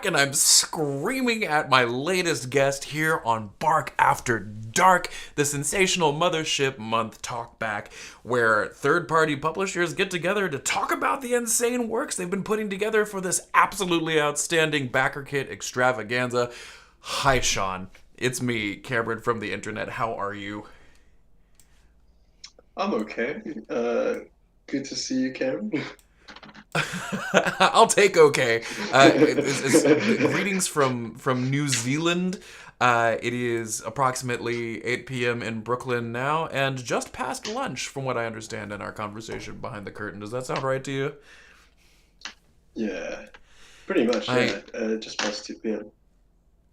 back and I'm screaming at my latest guest here on Bark After Dark, the sensational Mothership Month talkback, where third party publishers get together to talk about the insane works they've been putting together for this absolutely outstanding backer kit extravaganza. Hi, Sean. It's me, Cameron from the internet. How are you? I'm okay. Good to see you, Karen. I'll take okay. Greetings from New Zealand. It is approximately 8 p.m. in Brooklyn now, and just past lunch, from what I understand in our conversation behind the curtain. Does that sound right to you? Yeah, pretty much, I yeah. Just past 2 p.m.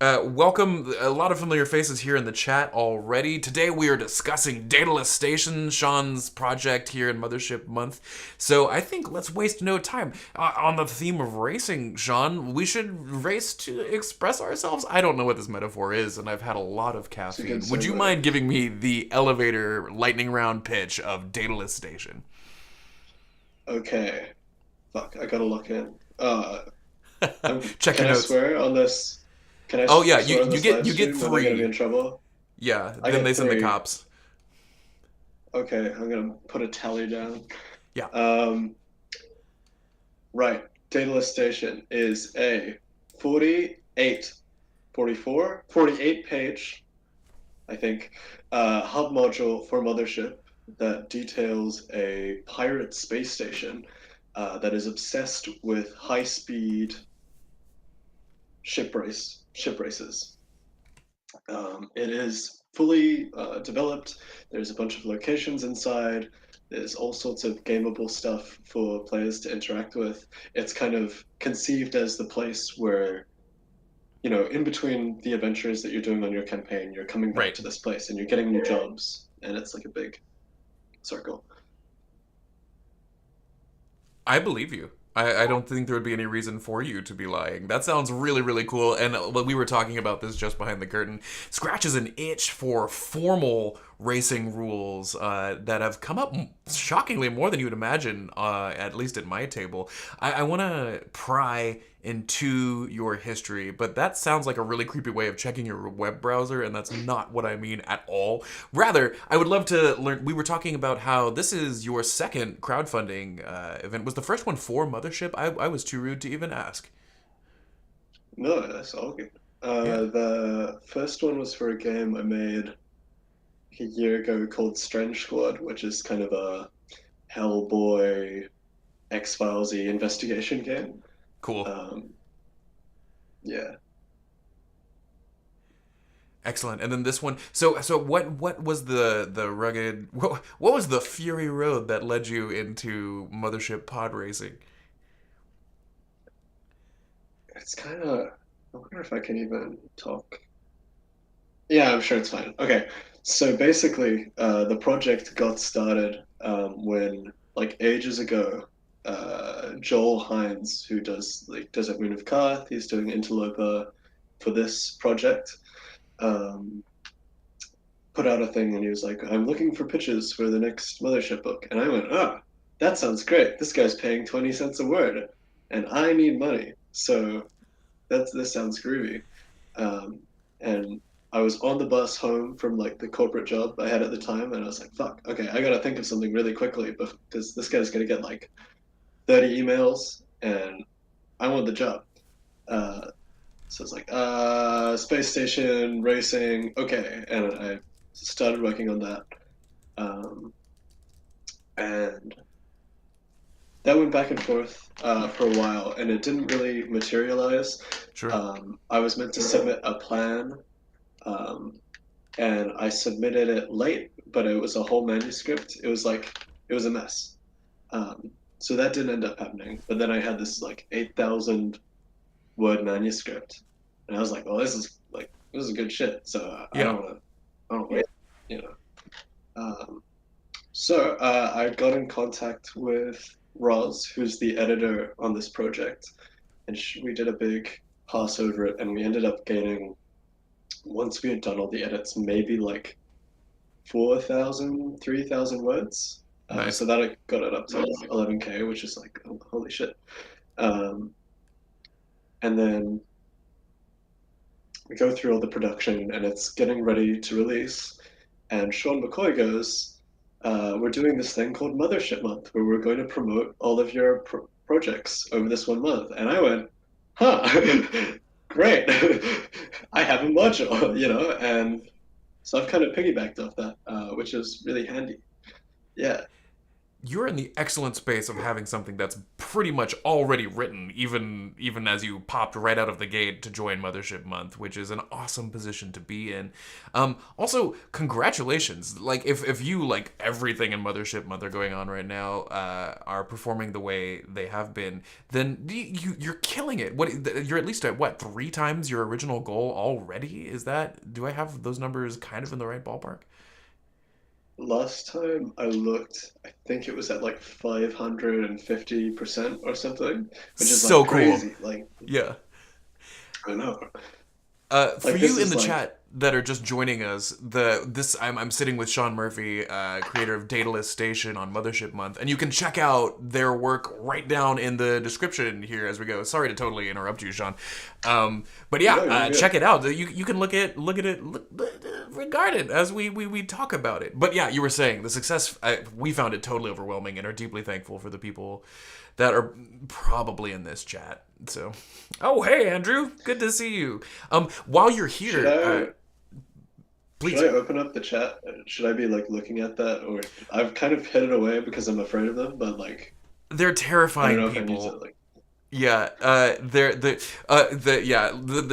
welcome a lot of familiar faces here in the chat already. Today we are discussing Daedalus Station, Sean's project here in Mothership Month. So I think let's waste no time. On the theme of racing, Sean, we should race to express ourselves. I don't know what this metaphor is, and I've had a lot of It's a good caffeine. Would you segue. mind giving me the elevator lightning round pitch of Daedalus Station? Okay. Fuck, I gotta lock in. Check Can your I notes. swear on this? Can I Oh yeah, you swear on you this get live you get stream? Am I gonna be in 3. trouble? Yeah, I then they get send the 3. cops. Okay, I'm gonna put a tally down. Yeah. Um, right. Daedalus Station is a 48, 44, 48 page I think, hub module for Mothership that details a pirate space station that is obsessed with high-speed ship races. It is fully developed. There's a bunch of locations inside. There's all sorts of gameable stuff for players to interact with. It's kind of conceived as the place where in between the adventures that you're doing on your campaign, you're coming back Right. to this place and you're getting new jobs, and it's like a big circle. I believe you. I don't think there would be any reason for you to be lying. That sounds really, really cool. And when we were talking about this just behind the curtain, scratches an itch for formal racing rules that have come up shockingly more than you would imagine, at least at my table. I want to pry into your history, but that sounds like a really creepy way of checking your web browser, and that's not what I mean at all. Rather, I would love to learn. We were talking about how this is your second crowdfunding event. Was the first one for Mothership? I was too rude to even ask. No, that's all good. Yeah. The first one was for a game I made a year ago called Strange Squad, which is kind of a Hellboy X-Filesy investigation game. Cool. Um, yeah, Excellent. And then this one. So what was the rugged what was the Fury Road that led you into Mothership pod racing? it's kind of. I wonder if I can even talk. Yeah, I'm sure it's fine. Okay, so basically, the project got started when, like, ages ago, Joel Hines, who does like Desert Moon of Karth, he's doing Interloper for this project, um, put out a thing and he was like, "I'm looking for pitches for the next Mothership book," and I went, "Ah, that sounds great. This guy's paying 20 cents a word, and I need money, so this sounds groovy." Um, and I was on the bus home from like the corporate job I had at the time, and I was like, "Fuck, okay, I gotta think of something really quickly because this guy's gonna get like 30 emails, and I want the job." Uh, so it's like, space station racing, okay, and I started working on that, um, and that went back and forth for a while, and it didn't really materialize. Sure. I was meant to submit a plan. Um, and I submitted it late, but it was a whole manuscript. It was a mess. So that didn't end up happening. But then I had this like 8,000 word manuscript, and I was like, well, this is good shit. So I Yeah. don't want to, I don't wait, you know. Um, so I got in contact with Roz, who's the editor on this project, and we did a big pass over it, and we ended up gaining, once we had done all the edits, maybe like 4,000, 3,000 words. Nice. So that got it up to 11K, which is like, oh, holy shit. Um, and then we go through all the production and it's getting ready to release. And Sean McCoy goes, we're doing this thing called Mothership Month where we're going to promote all of your projects over this 1 month. And I went, huh, great. I have a module, and so I've kind of piggybacked off that, which is really handy. Yeah. You're in the excellent space of having something that's pretty much already written, even as you popped right out of the gate to join Mothership Month, which is an awesome position to be in. Also, congratulations! Like, if you, like everything in Mothership Month are going on right now, are performing the way they have been, then you're killing it. What you're at least at what 3 times your original goal already? Is that, do I have those numbers kind of in the right ballpark? Last time I looked, I think it was at like 550% or something, which is like So cool. crazy. Like, Yeah. I don't know. For Like, you this in is the like, chat that are just joining us, I'm sitting with Sean Murphy, creator of Daedalus Station on Mothership Month, and you can check out their work right down in the description here as we go. Sorry to totally interrupt you, Sean, but yeah, no, you're check good. it out. You can look at it, regard it as we talk about it. But yeah, you were saying the success. We found it totally overwhelming and are deeply thankful for the people that are probably in this chat. So, oh hey Andrew, good to see you. While you're Should here, I should please. I open up the chat? Should I be like looking at that, or I've kind of hid it away because I'm afraid of them, but like They're I don't terrifying know if I need to people. like. Yeah, the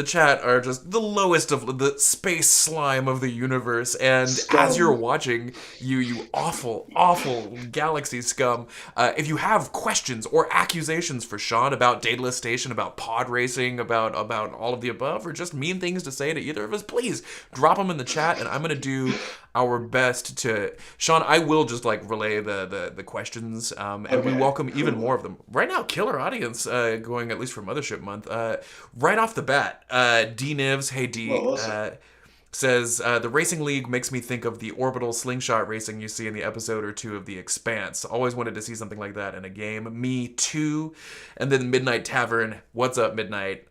chat are just the lowest of the space slime of the universe, and as you're Scum. watching, you awful galaxy scum. If you have questions or accusations for Sean about Daedalus Station, about pod racing, about all of the above, or just mean things to say to either of us, please drop them in the chat, and I'm gonna do our best to Sean. I will just like relay the questions, and we Okay, welcome even cool. more of them right now. Killer audience, going at least for Mothership Month. Right off the bat, D Nivs, hey Well, D, awesome. says the racing league makes me think of the orbital slingshot racing you see in the episode or two of The Expanse. Always wanted to see something like that in a game. Me too. And then Midnight Tavern. What's up, Midnight?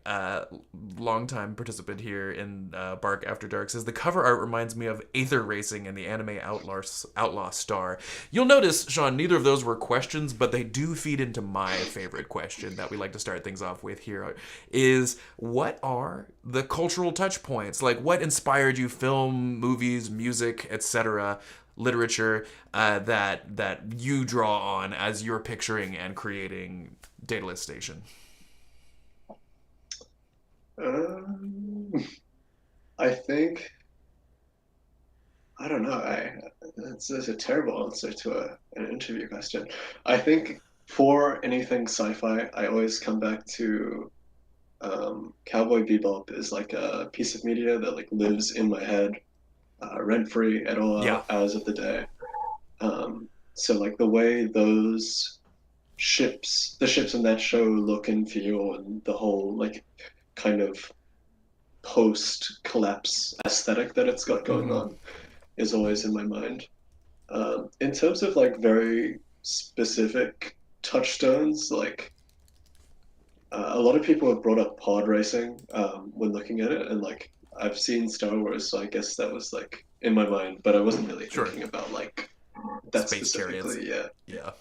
Longtime participant here in Bark After Dark says the cover art reminds me of Aether Racing in the anime Outlaw Star. You'll notice, Sean, neither of those were questions, but they do feed into my favorite question that we like to start things off with here. Is what are the cultural touch points? Like, what inspired you? Film, movies, music, etc., literature, that you draw on as you're picturing and creating Daedalus Station. Um, I think I don't know. That's a terrible answer to an interview question. I think for anything sci-fi, I always come back to Cowboy Bebop is like a piece of media that like lives in my head, rent free at Yeah. all hours of the day. So like the way the ships in that show look and feel, and the whole like kind of post collapse aesthetic that it's got going Mm-hmm. on is always in my mind. In terms of like very specific touchstones, like a lot of people have brought up pod racing when looking at it, and like I've seen Star Wars, so I guess that was like in my mind, but I wasn't really Sure. thinking about like that Space chariots. specifically. Yeah. Yeah.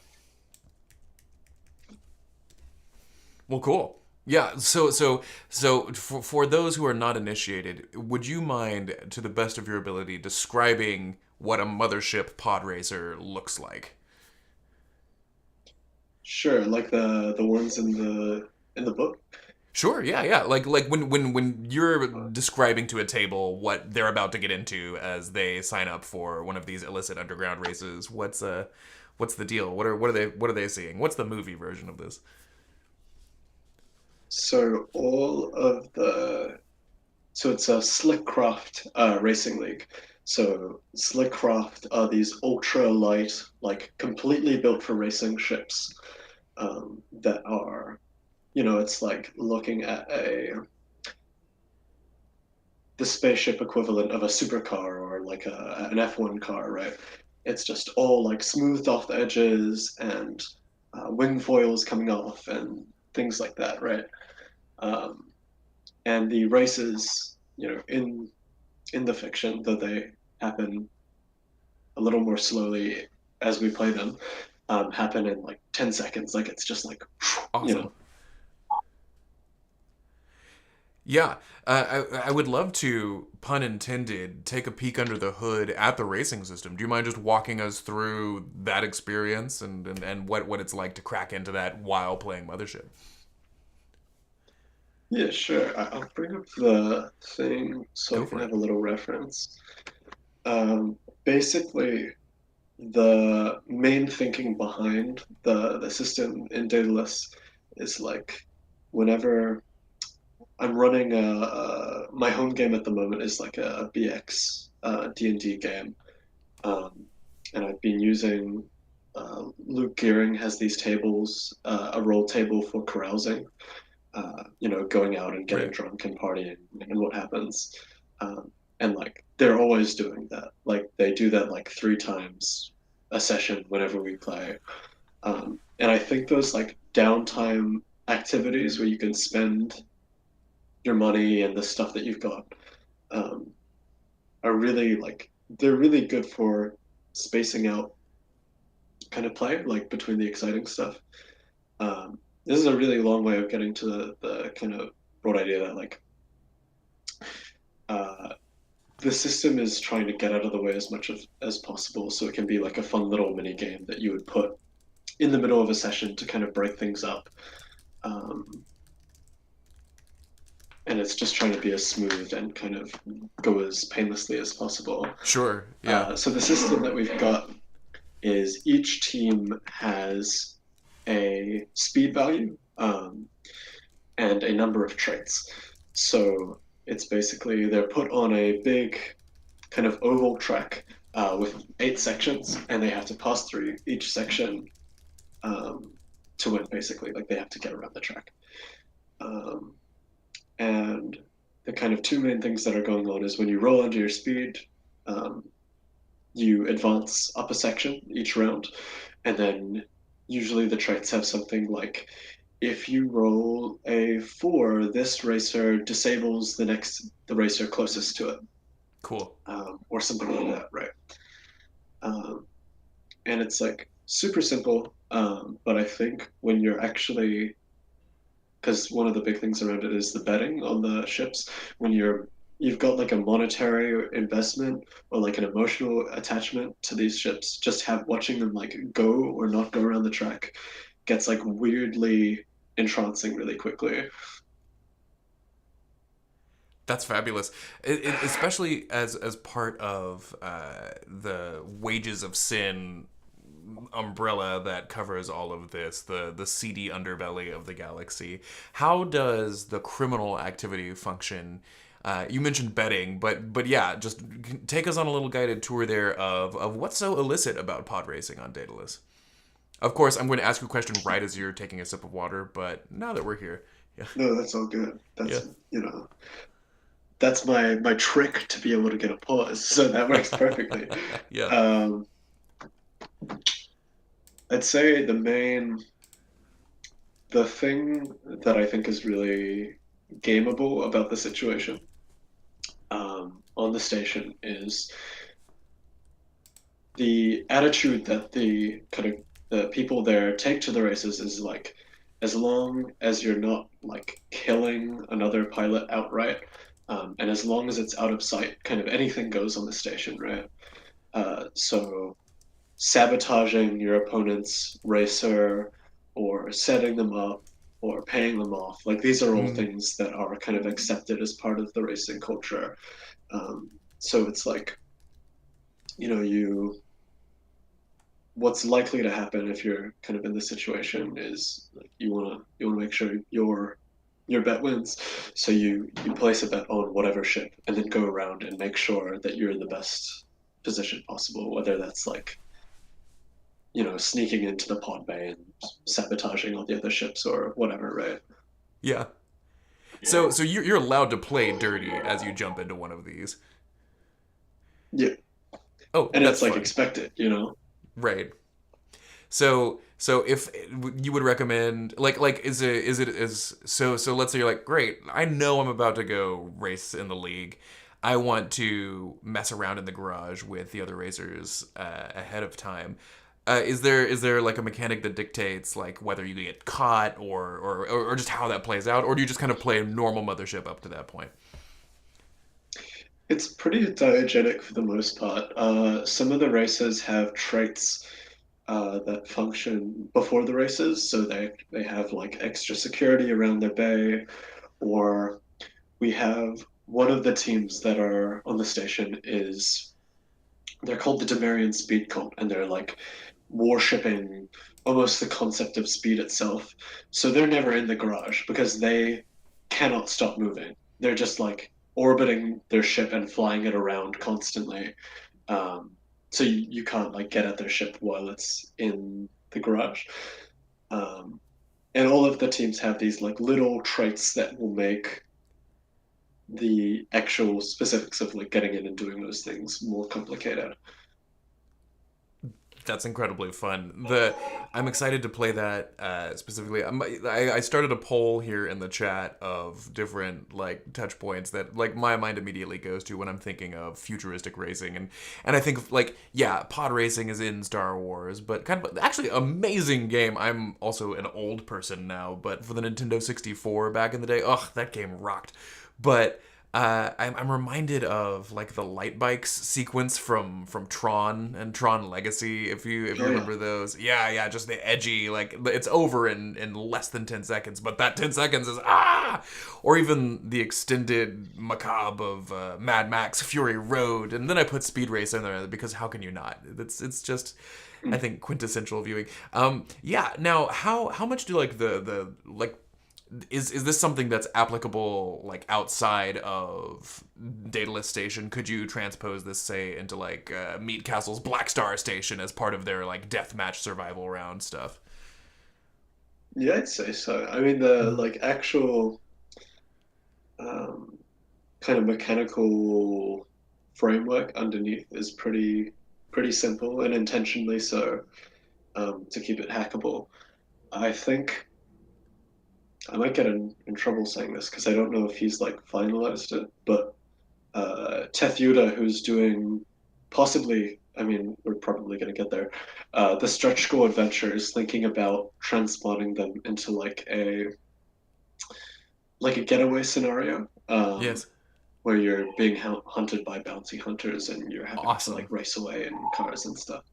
Well, cool. Yeah. So for those who are not initiated, would you mind, to the best of your ability, describing what a mothership pod racer looks like? Sure, like the ones in the book. Sure, yeah, yeah. Like when you're describing to a table what they're about to get into as they sign up for one of these illicit underground races, what's the deal? What are they seeing? What's the movie version of this? So all of the so it's a Slickcraft racing league. So Slickcraft are these ultra light, like completely built for racing ships that are, it's like looking at the spaceship equivalent of a supercar or like an F1 car, right? It's just all like smoothed off the edges and wing foils coming off and things like that, right? Um, and the races in the fiction, though they happen a little more slowly as we play them, happen in like 10 seconds. Like it's just like, you Awesome. know. Yeah, I would love to, pun intended, take a peek under the hood at the racing system. Do you mind just walking us through that experience and what it's like to crack into that while playing Mothership? Yeah, sure. I'll bring up the thing so I Go can for it. have a little reference. Basically, the main thinking behind the system in Daedalus is like whenever I'm running my home game at the moment is like a BX D&D game, um, and I've been using Luke Gearing has these tables, a roll table for carousing, going out and getting Right. drunk and partying and what happens. And like they're always doing that. Like they do that like 3 times a session whenever we play. And I think those like downtime activities where you can spend your money and the stuff that you've got um, are really like they're really good for spacing out kind of play like between the exciting stuff. This is a really long way of getting to the kind of broad idea that like uh, the system is trying to get out of the way as much as possible so it can be like a fun little mini game that you would put in the middle of a session to kind of break things up. Um, and it's just trying to be as smooth and kind of go as painlessly as possible. Sure. Yeah. So the system that we've got is each team has a speed value and a number of traits. So it's basically they're put on a big kind of oval track with 8 sections, and they have to pass through each section um, to win. Basically, like they have to get around the track. Um, and the kind of two main things that are going on is when you roll under your speed, um, you advance up a section each round, and then usually the traits have something like if you roll a 4, this racer disables the racer closest to it, Cool. or something like that, right? Um, and it's like super simple, but I think when you're actually because one of the big things around it is the betting on the ships. When you've got like a monetary investment or like an emotional attachment to these ships, just have watching them like go or not go around the track gets like weirdly entrancing really quickly. That's fabulous, especially as part of the Wages of Sin umbrella that covers all of this, the seedy underbelly of the galaxy. How does the criminal activity function? You mentioned betting, but yeah, just take us on a little guided tour there of what's so illicit about pod racing on Daedalus. Of course, I'm going to ask you a question right as you're taking a sip of water, but now that we're here, yeah, No, that's all good. yeah, That's my trick to be able to get a pause, so that works perfectly. yeah, Um, I'd say the thing that I think is really gameable about the situation on the station is the attitude that the kind of the people there take to the races is like as long as you're not like killing another pilot outright, and as long as it's out of sight, kind of anything goes on the station, right? So sabotaging your opponent's racer or setting them up or paying them off. Like these are all mm, things that are kind of accepted as part of the racing culture. So it's like, you what's likely to happen if you're kind of in this situation is like you wanna make sure your bet wins. So you place a bet on whatever ship and then go around and make sure that you're in the best position possible, whether that's like sneaking into the pod bay and sabotaging all the other ships or whatever, right? yeah. So you're allowed to play dirty as you jump into one of these. Yeah, Oh, and that's it's like fun. expected. Right. So So if you would recommend, like so let's say you're like, great, I know I'm about to go race in the league. I want to mess around in the garage with the other racers ahead of time. Is there like a mechanic that dictates like whether you get caught or just how that plays out, or do you just kind of play normal Mothership up to that point? It's pretty diegetic for the most part. Some of the races have traits that function before the races, so they have like extra security around their bay, or we have one of the teams that are on the station is they're called the Demarian Speed Cult, and they're like worshipping almost the concept of speed itself. So they're never in the garage because they cannot stop moving. They're just like orbiting their ship and flying it around constantly. Um, so you can't like get at their ship while it's in the garage. Um, and all of the teams have these like little traits that will make the actual specifics of like getting in and doing those things more complicated. That's incredibly fun. The I'm excited to play that specifically. I started a poll here in the chat of different like touch points that like my mind immediately goes to when I'm thinking of futuristic racing, and I think like yeah, pod racing is in Star Wars, but kind of actually amazing game. I'm also an old person now, but for the Nintendo 64 back in the day, ugh, that game rocked. But I'm reminded of like the light bikes sequence from Tron and Tron Legacy. If you Oh yeah. remember those, yeah, just the edgy like it's over in less than 10 seconds, but that 10 seconds is ah, or even the extended macabre of Mad Max Fury Road, and then I put Speed Race in there because how can you not? It's just I think quintessential viewing. Yeah. Now, how much do like the like is this something that's applicable like outside of Daedalus Station? Could you transpose this, say, into like Meat Castle's Black Star Station as part of their like deathmatch survival round stuff? Yeah, I'd say so. I mean, the Mm. like actual um, kind of mechanical framework underneath is pretty simple and intentionally so to keep it hackable. I think I might get in trouble saying this because I don't know if he's like finalized it, but Teth Yuda, who's doing possibly, I mean, we're probably going to get there. The stretch goal adventure is thinking about transplanting them into like a getaway scenario, Yes, where you're being hunted by bounty hunters and you're having to like awesome. race away in cars and stuff.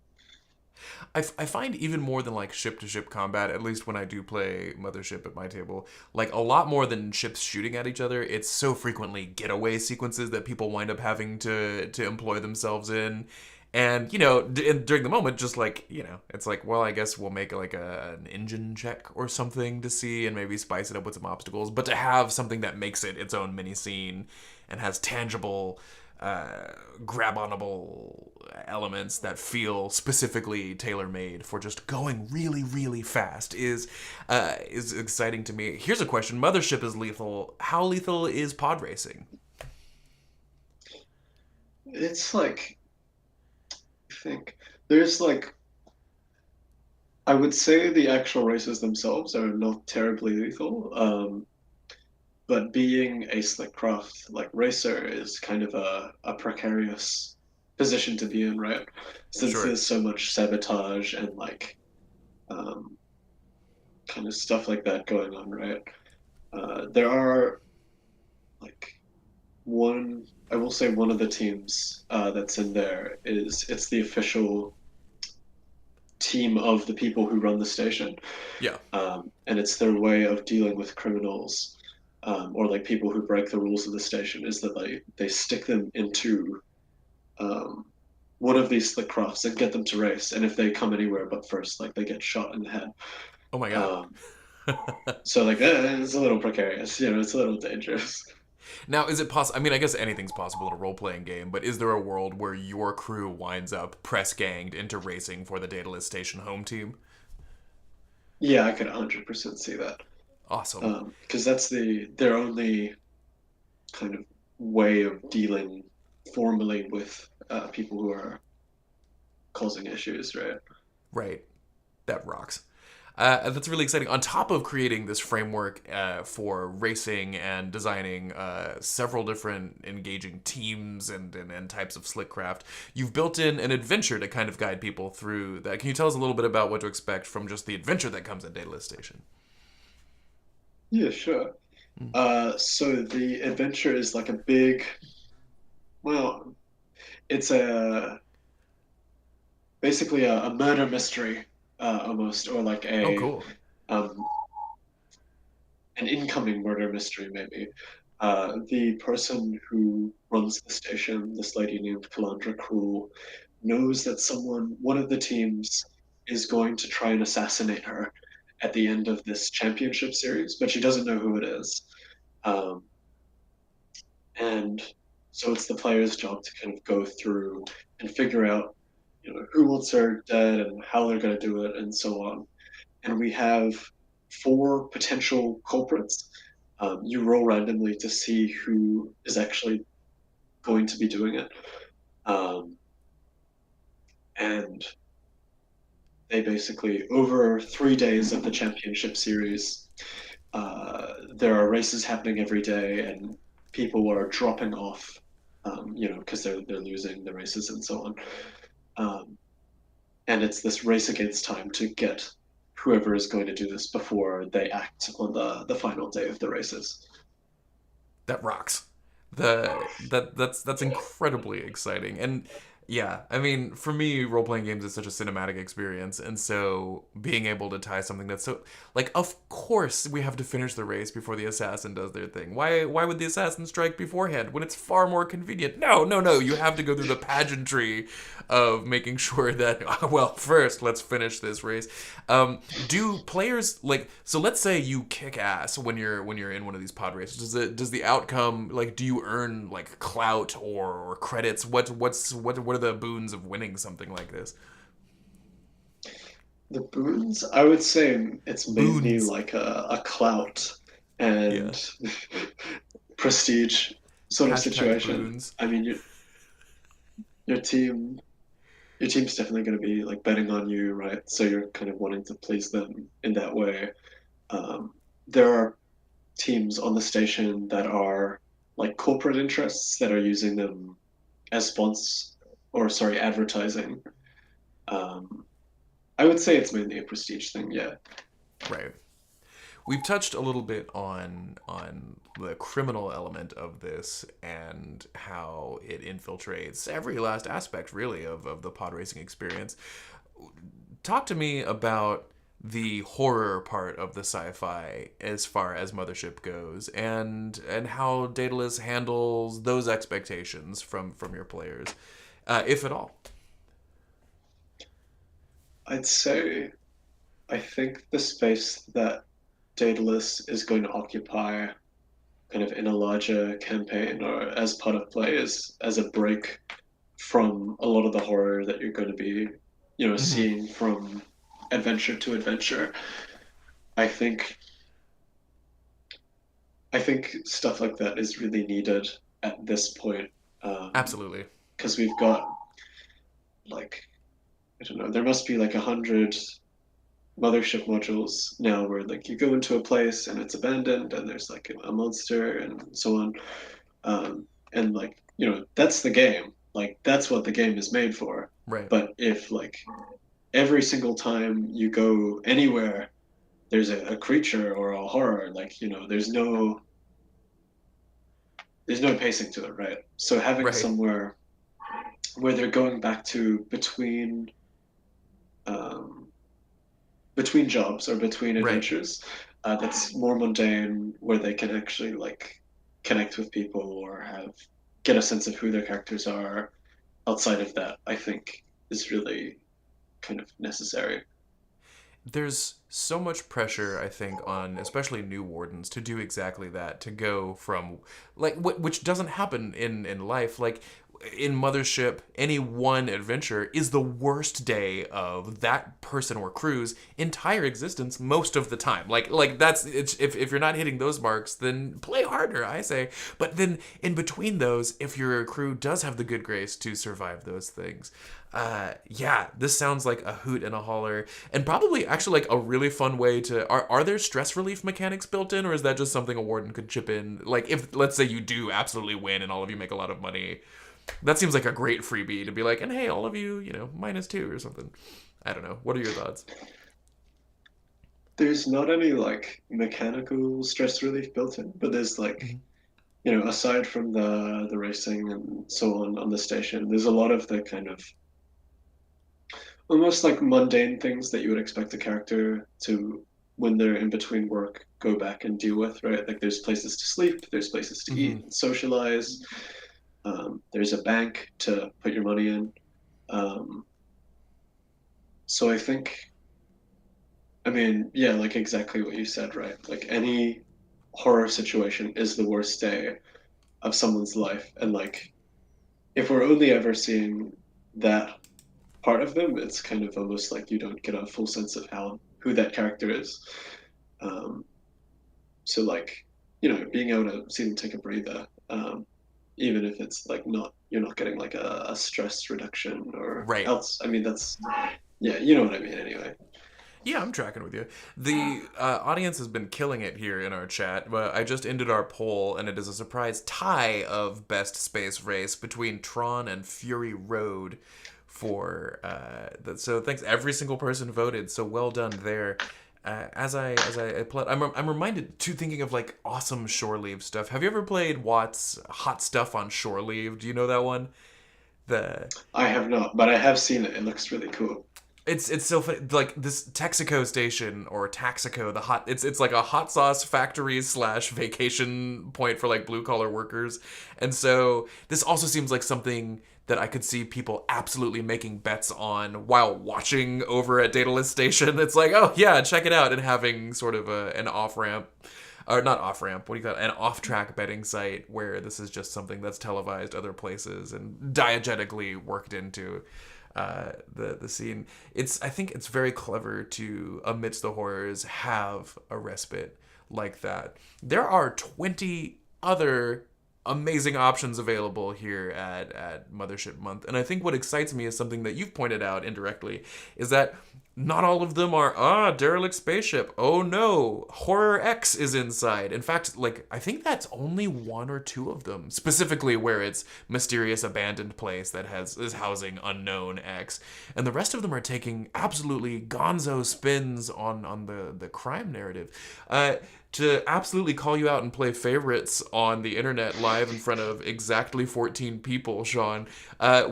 I find even more than like ship to ship combat, at least when I do play Mothership at my table, like a lot more than ships shooting at each other, it's so frequently getaway sequences that people wind up having to employ themselves in. And you know, during the moment, just like you know, it's like, well, I guess we'll make like an engine check or something to see, and maybe spice it up with some obstacles. But to have something that makes it its own mini scene and has tangible uh, grab-onable elements that feel specifically tailor-made for just going really, really fast is exciting to me. Here's a question: Mothership is lethal. How lethal is pod racing? It's like, I think there's like, I would say the actual races themselves are not terribly lethal. But being a Slickcraft like racer is kind of a precarious position to be in, right? Since Sure. there's so much sabotage and like um, kind of stuff like that going on, right? There are like one, I will say one of the teams that's in there is it's the official team of the people who run the station, Yeah. and it's their way of dealing with criminals or like people who break the rules of the station is that they stick them into um, one of these slick crafts and get them to race, and if they come anywhere but first, like they get shot in the head. Oh my god. Um, so like it's a little precarious, you know, it's a little dangerous. Now, is it possible? I mean, I guess anything's possible in a role-playing game, but is there a world where your crew winds up press-ganged into racing for the Daedalus Station home team? Yeah, I could 100% see that Awesome. because that's their only kind of way of dealing formally with people who are causing issues, right? Right. That rocks. That's really exciting. On top of creating this framework for racing and designing several different engaging teams and types of Slickcraft, you've built in an adventure to kind of guide people through that. Can you tell us a little bit about what to expect from just the adventure that comes at Daedalus Station? Yeah, sure. So the adventure is like a big, well, it's a basically a murder mystery, almost, or like Oh, a cool. um, an incoming murder mystery, maybe. The person who runs the station, this lady named Kalandra Cruel, knows that one of the teams, is going to try and assassinate her at the end of this championship series, but she doesn't know who it is. Um, and so it's the player's job to kind of go through and figure out, who wants her dead and how they're going to do it and so on. And we have four potential culprits. You roll randomly to see who is actually going to be doing it. Um, and they basically, over 3 days of the championship series, there are races happening every day, and people are dropping off, because they're losing the races and so on. Um, and it's this race against time to get whoever is going to do this before they act on the final day of the races. That rocks. That's incredibly exciting. And yeah, I mean, for me, role playing games is such a cinematic experience, and so being able to tie something that's so like, of course, we have to finish the race before the assassin does their thing. Why would the assassin strike beforehand when it's far more convenient? No, no, no. You have to go through the pageantry of making sure that well, first let's finish this race. Do players like so? Let's say you kick ass when you're in one of these pod races. Does the outcome like do you earn like clout or credits? What are the boons of winning something like this? The boons, I would say it's mainly Boons. like a clout Yeah. and prestige sort of Hashtag situation. boons. I mean, your team, your team's definitely going to be like betting on you, right? So you're kind of wanting to please them in that way. Um, there are teams on the station that are like corporate interests that are using them as advertising. Um, I would say it's mainly a prestige thing, yeah. Right. We've touched a little bit on the criminal element of this and how it infiltrates every last aspect really of the pod racing experience. Talk to me about the horror part of the sci-fi as far as Mothership goes, and how Daedalus handles those expectations from your players, if at all. I'd say I think the space that Daedalus is going to occupy kind of in a larger campaign or as part of play is as a break from a lot of the horror that you're going to be, Hmm. seeing from adventure to adventure. I think I think stuff like that is really needed at this point, Absolutely. because we've got like, I don't know, there must be like 100 mothership modules now where like you go into a place and it's abandoned and there's like a monster and so on. And like, that's the game. Like that's what the game is made for. Right. But if like every single time you go anywhere there's a creature or a horror, like, there's no pacing to it, right? So having Right. somewhere where they're going back to um, between jobs or between Right. adventures, that's more mundane, where they can actually like connect with people or have get a sense of who their characters are. Outside of that, I think is really kind of necessary. There's so much pressure, I think, on especially new wardens to do exactly that, to go from like which doesn't happen in life. Like in Mothership, any one adventure is the worst day of that person or crew's entire existence most of the time. Like that's if you're not hitting those marks, then play harder, I say. But then in between those, if your crew does have the good grace to survive those things, yeah, this sounds like a hoot and a holler, and probably actually like a really fun way to. Are there stress relief mechanics built in, or is that just something a warden could chip in? Like if let's say you do absolutely win and all of you make a lot of money, that seems like a great freebie to be like, and hey, all of you, -2 or something. I don't know. What are your thoughts? There's not any like mechanical stress relief built in, but there's like, Mhm. aside from the racing and so on the station, there's a lot of the kind of almost like mundane things that you would expect a character to, when they're in between work, go back and deal with, right? Like there's places to sleep, there's places to eat Mhm. and socialize. There's a bank to put your money in. Um, so I think, I mean, yeah, like exactly what you said, right? Like any horror situation is the worst day of someone's life, and like if we're only ever seeing that part of them, it's kind of almost like you don't get a full sense of how who that character is. Um, so like, being able to see them take a breather, even if it's like not you're not getting like a stress reduction or Right. else. I mean, that's yeah, you know what I mean. Anyway, Yeah, I'm tracking with you. The audience has been killing it here in our chat, but I just ended our poll, and it is a surprise tie of best space race between Tron and Fury Road. For so thanks every single person voted. So well done there. I'm reminded too, thinking of like awesome shore leave stuff. Have you ever played Watt's Hot Stuff on Shore Leave? Do you know that one? The I have not, but I have seen it. It looks really cool. It's so funny. Like this Texaco station or Taxico, the hot. It's like a hot sauce factory slash vacation point for like blue collar workers, and so this also seems like something that I could see people absolutely making bets on while watching over at Daedalus Station. It's like, oh yeah, check it out, and having sort of an off ramp. Or not off ramp, what do you call it? An off track betting site where this is just something that's televised other places and diegetically worked into the scene. I think it's very clever to, amidst the horrors, have a respite like that. There are 20 other amazing options available here at Mothership Month. And I think what excites me is something that you've pointed out indirectly, is that not all of them are, derelict spaceship. Oh no, Horror X is inside. In fact, like, I think that's only one or two of them, specifically where it's mysterious abandoned place that is housing unknown X. And the rest of them are taking absolutely gonzo spins on the crime narrative. To absolutely call you out and play favorites on the internet live in front of exactly 14 people, Sean.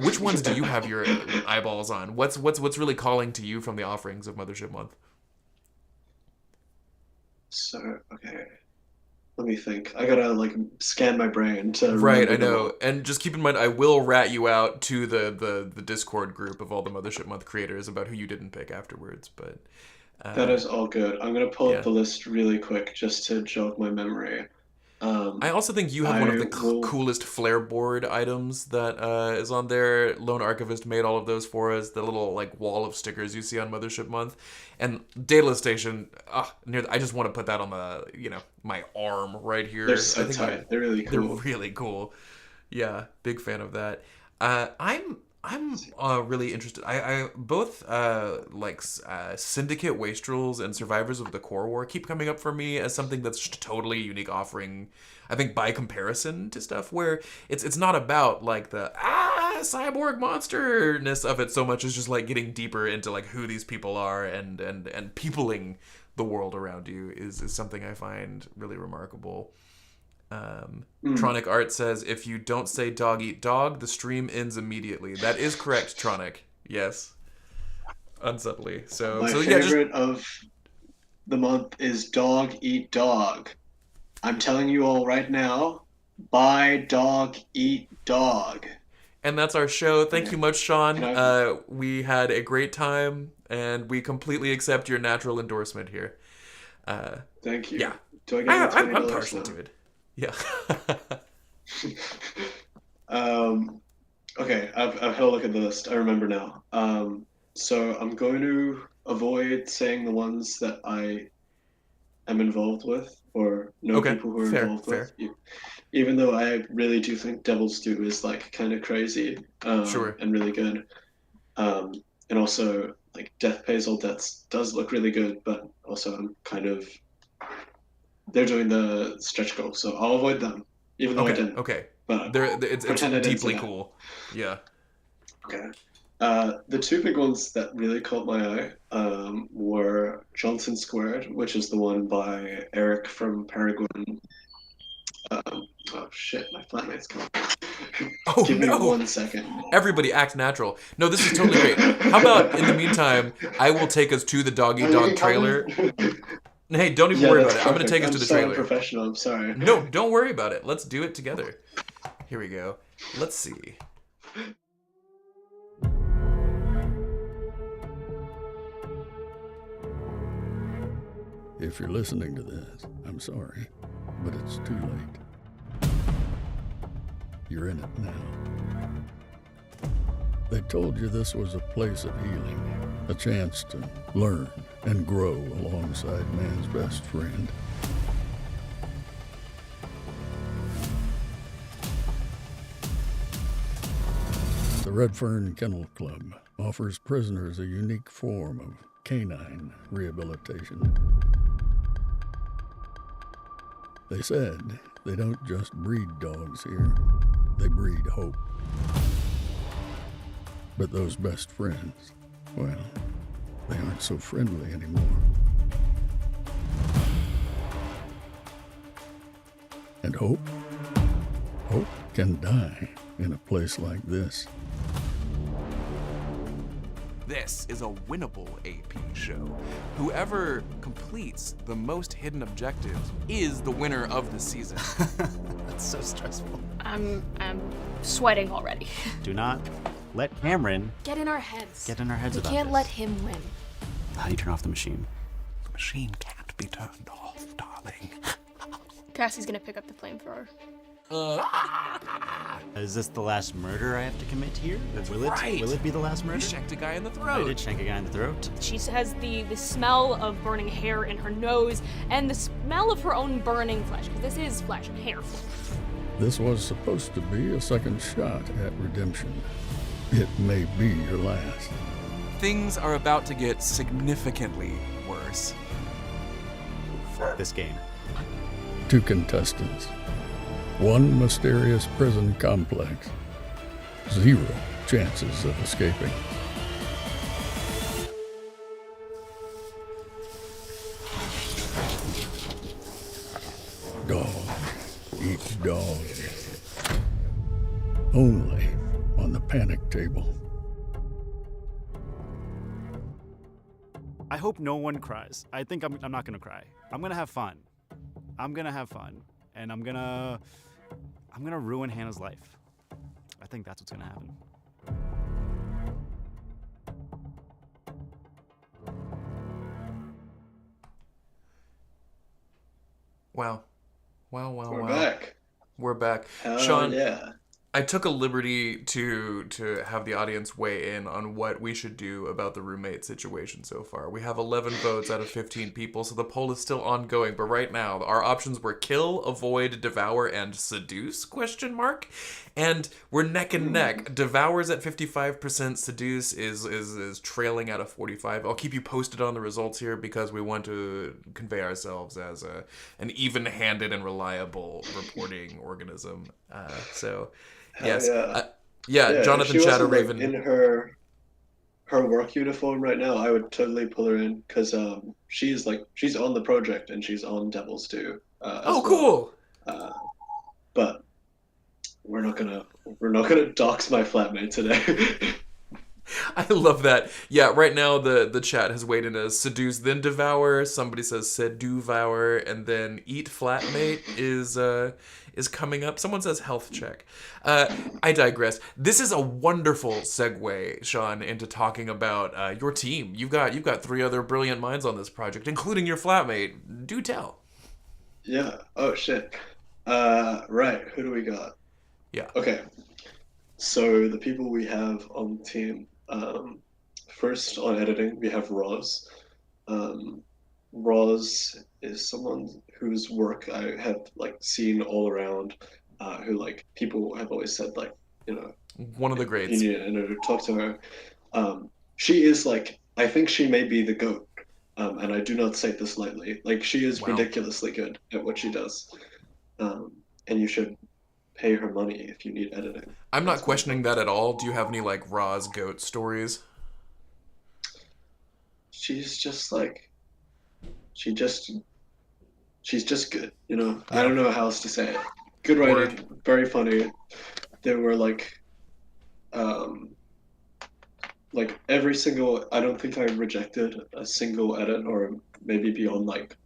Which ones do you have your eyeballs on? What's really calling to you from the offerings of Mothership Month? So okay, let me think. I gotta like scan my brain to Right, I remember them know. all. And just keep in mind, I will rat you out to the Discord group of all the Mothership Month creators about who you didn't pick afterwards. But That uh, is all good. I'm gonna pull up yeah. the list really quick just to jog my memory. I Um, also think you have one of I the will. coolest flare board items that is on there. Lone Archivist made all of those for us. The little like wall of stickers you see on Mothership Month, and Daedalus Station. I just want to put that on the my arm right They're here. I so think tight. They're really they're cool. really cool. Yeah, big fan of that. I'm really interested. I both Syndicate Wastrels and Survivors of the Core War keep coming up for me as something that's just a totally unique offering. I think by comparison to stuff where it's not about like the cyborg monsterness of it so much as just like getting deeper into like who these people are and peopling the world around you is something I find really remarkable. Mm. Tronic Art says, if you don't say dog eat dog, the stream ends immediately. That is correct, Tronic. Yes. Unsubtly. So My so yeah, just favorite of the month is Dog Eat Dog. I'm telling you all right now, buy Dog Eat Dog. and that's our show. Thank Okay. you much, Can Sean. I? We had a great time and we completely accept your natural endorsement here. Uh Thank yeah. you. Do I get my I'm $20 partial now? to it. Yeah. um, Okay, I've had a look at the list. I remember now. So I'm going to avoid saying the ones that I am involved with or know Okay, people who are fair, involved with. fair. Even though I really do think Devil's Due is like kind of crazy, Sure. and really good. Um, and also like Death Pays All Debts does look really good, but also I'm kind of they're doing the stretch goal, so I'll avoid them, even though I Okay, didn't. okay. But It's pretend I didn't say deeply that. cool. Yeah. Okay. The two big ones that really caught my eye were Johnson Squared, which is the one by Eric from Paragon. Oh shit, my flatmate's coming. Oh Give me no! 1 second. Everybody act natural. No, this is totally great. How about in the meantime, I will take us to the dog Oh, eat you dog can come trailer. in. Hey, don't even Yeah, worry that's about it. I'm gonna perfect. take us I'm to the so trailer. unprofessional. I'm sorry. No, don't worry about it. Let's do it together. Here we go. Let's see. If you're listening to this, I'm sorry, but it's too late. You're in it now. They told you this was a place of healing, a chance to learn and grow alongside man's best friend. The Red Fern Kennel Club offers prisoners a unique form of canine rehabilitation. They said they don't just breed dogs here, they breed hope. But those best friends, well, they aren't so friendly anymore. And hope can die in a place like this. This is a winnable AP show. Whoever completes the most hidden objectives is the winner of the season. That's so stressful. I'm sweating already. Do not let Cameron Get in our heads. get in our heads We about can't this. let him win. How do you turn off the machine? The machine can't be turned off, darling. Cassie's gonna pick up the flamethrower. Is this the last murder I have to commit here? right. Will it be the last You murder? shanked a guy in the I throat. did shank a guy in the throat. She has the smell of burning hair in her nose and the smell of her own burning flesh, because this is flesh and hair. This was supposed to be a second shot at redemption. It may be your last. Things are about to get significantly worse. This game. 2 contestants. 1 mysterious prison complex. 0 chances of escaping. Dog eat dog. Only on the panic table. I hope no one cries. I think I'm not gonna cry. I'm gonna have fun. And I'm gonna ruin Hannah's life. I think that's what's gonna happen. Wow. Wow, wow, We're wow. back. We're back. Hell Sean, yeah. I took a liberty to have the audience weigh in on what we should do about the roommate situation so far. We have 11 votes out of 15 people, so the poll is still ongoing. But right now, our options were kill, avoid, devour, and seduce? ? And we're neck and neck. Devour's at 55%. Seduce is trailing at a 45. I'll keep you posted on the results here because we want to convey ourselves as an even-handed and reliable reporting organism. Yes. Yeah. Yeah, If Jonathan she wasn't, like, Shadowraven. in her work uniform right now, I would totally pull her in because she's on the project and she's on Devil's Due. Oh, As cool. well. But we're not gonna dox my flatmate today. I love that. Yeah, right now the chat has weighed in as seduce, then devour. Somebody says seduvour, and then eat flatmate is coming up. Someone says health check. I digress. This is a wonderful segue, Sean, into talking about your team. You've got 3 other brilliant minds on this project, including your flatmate. Do tell. Yeah. Oh shit. Right. Who do we got? Yeah. Okay. So the people we have on the team, first on editing, we have Roz. Um, Roz is someone whose work I have like seen all around, who like people have always said like, you know, One of the if you greats. need to talk to her. She is like, I think she may be the GOAT. And I do not say this lightly. Like she is Wow. ridiculously good at what she does. And you should pay her money if you need editing. I'm not That's my questioning that at all. Do you have any like Roz goat stories? she's just like she just she's just good, you know. I Yeah. don't know how else to say it. Good Word. writing, very funny. There were um like every single I don't think I rejected a single edit or maybe beyond like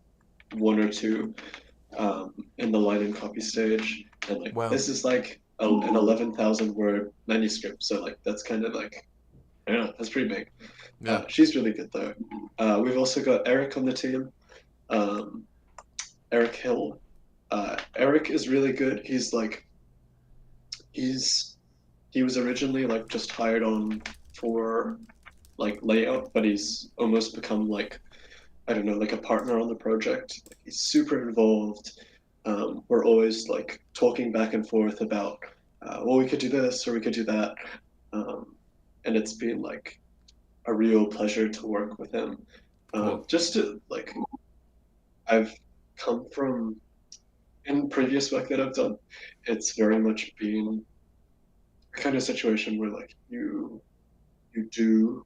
one or two in the line and copy stage. And like Wow. this is like an 11,000 word manuscript, so like that's kind of like I don't know, that's pretty big. Yeah. She's really good though. We've also got Eric on the team. Um, Eric Hill. Eric is really good. He's he was originally like just hired on for like layout, but he's almost become like I don't know, like a partner on the project. Like he's super involved. We're always like talking back and forth about, well, we could do this or we could do that, and it's been like a real pleasure to work with him. Cool. Just to like, I've come from in previous work that I've done, it's very much been a kind of situation where like you do